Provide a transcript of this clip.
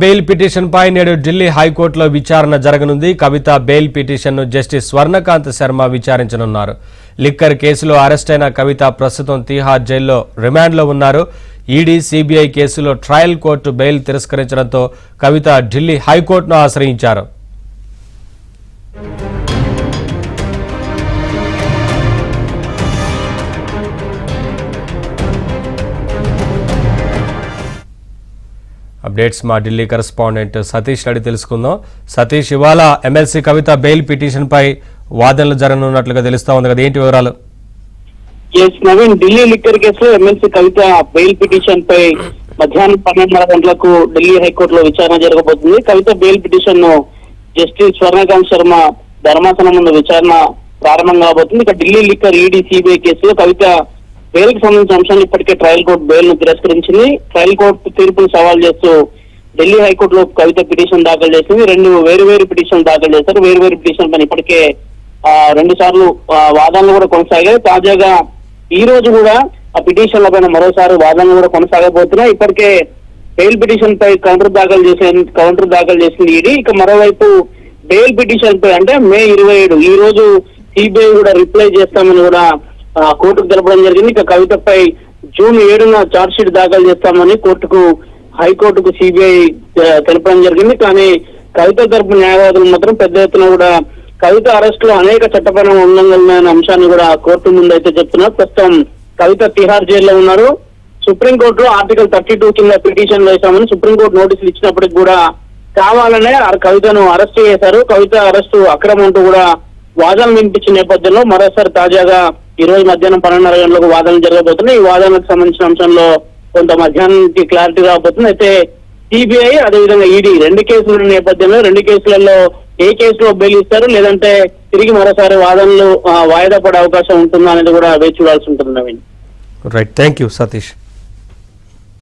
Bail పిటిషన్పై నేడు ఢిల్లీ హైకోర్టులో విచారణ జరగనుంది. కవిత బెయిల్ పిటిషన్ను జస్టిస్ స్వర్ణకాంత్ శర్మ విచారించనున్నారు. లిక్కర్ కేసులో అరెస్టైన కవిత ప్రస్తుతం తిహార్ జైల్లో రిమాండ్లో ఉన్నారు. ఈడీ, సిబిఐ కేసులో ట్రయల్ కోర్టు బెయిల్ తిరస్కరించడంతో కవిత ఢిల్లీ హైకోర్టును ఆశ్రయించారు. అప్డేట్స్ మా ఢిల్లీ కరెస్పాండెంట్ సతీష్ అడిగి తెలుసుకుందాం. సతీష్, ఇవాళ ఎమ్మెల్సీ కవిత బెయిల్ పిటిషన్ పై వాదనలు జరగనున్నట్లుగా తెలుస్తా ఉంది కదా, ఏంటి వివరాలు? నవీన్, ఢిల్లీ లిక్కర్ కేసులో ఎమ్మెల్సీ కవిత బెయిల్ పిటిషన్ పై మధ్యాహ్నం 12:30 గంటలకు ఢిల్లీ హైకోర్టులో విచారణ జరగబోతుంది. కవిత బెయిల్ పిటిషన్ ను జస్టిస్ స్వర్ణకాంత్ శర్మ ధర్మాసనం ముందు విచారణ ప్రారంభం కాబోతుంది. ఇక ఢిల్లీ లిక్కర్, ఈడీ, సిబిఐ కేసులో కవిత బెయిల్ కి సంబంధించిన అంశాన్ని ఇప్పటికే ట్రయల్ కోర్టు బెయిల్ ను తిరస్కరించింది. ట్రయల్ కోర్టు తీర్పును సవాల్ చేస్తూ ఢిల్లీ హైకోర్టులో కవిత పిటిషన్ దాఖలు చేసింది. రెండు వేరు పిటిషన్ దాఖలు చేశారు. వేరు పిటిషన్ పైన ఇప్పటికే 2 సార్లు వాదనలు కూడా కొనసాగాయి. తాజాగా ఈ రోజు కూడా ఆ పిటిషన్ల పైన మరోసారి వాదనలు కూడా కొనసాగబోతున్నాయి. ఇప్పటికే బెయిల్ పిటిషన్ పై కౌంటర్ దాఖలు చేసింది ఈడీ. ఇక మరోవైపు బెయిల్ పిటిషన్ పై అంటే మే 27 ఈ రోజు సిబిఐ కూడా రిప్లై చేస్తామని కూడా కోర్టుకు తెలపడం జరిగింది. ఇక కవితపై జూన్ 7న ఛార్జ్ షీట్ దాఖలు చేస్తామని హైకోర్టుకు సిబిఐ తెలపడం జరిగింది. కానీ కవిత తరపు న్యాయవాదులు మాత్రం పెద్ద ఎత్తున కూడా కవిత అరెస్ట్ లో అనేక చట్టపరమైన ఉల్లంఘనలైన అంశాన్ని కూడా కోర్టు ముందు అయితే చెప్తున్నారు. ప్రస్తుతం కవిత తిహార్ జైల్లో ఉన్నారు. సుప్రీంకోర్టులో ఆర్టికల్ 32 కింద పిటిషన్ వేశామని సుప్రీంకోర్టు నోటీసులు ఇచ్చినప్పటికీ కూడా కావాలనే కవితను అరెస్ట్ చేశారు. కవిత అరెస్టు అక్రమం అంటూ కూడా వాదనలు వినిపించిన నేపథ్యంలో మరోసారి తాజాగా ఈ రోజు మధ్యాహ్నం 12:30 గంటలకు వాదనలు జరగబోతున్నాయి. ఈ వాదనకు సంబంధించిన అంశంలో కొంత మధ్యాహ్నానికి క్లారిటీ రాబోతుంది. అయితే సిబిఐ అదేవిధంగా ఈడీ 2 కేసుల నేపథ్యంలో 2 కేసులలో ఏ కేసులో బెయిల్ ఇస్తారు, లేదంటే తిరిగి మరోసారి వాదనలు వాయిదా పడే అవకాశం ఉంటుందా అనేది కూడా వేచి చూడాల్సి ఉంటుంది. Naveen, right, thank you Satish.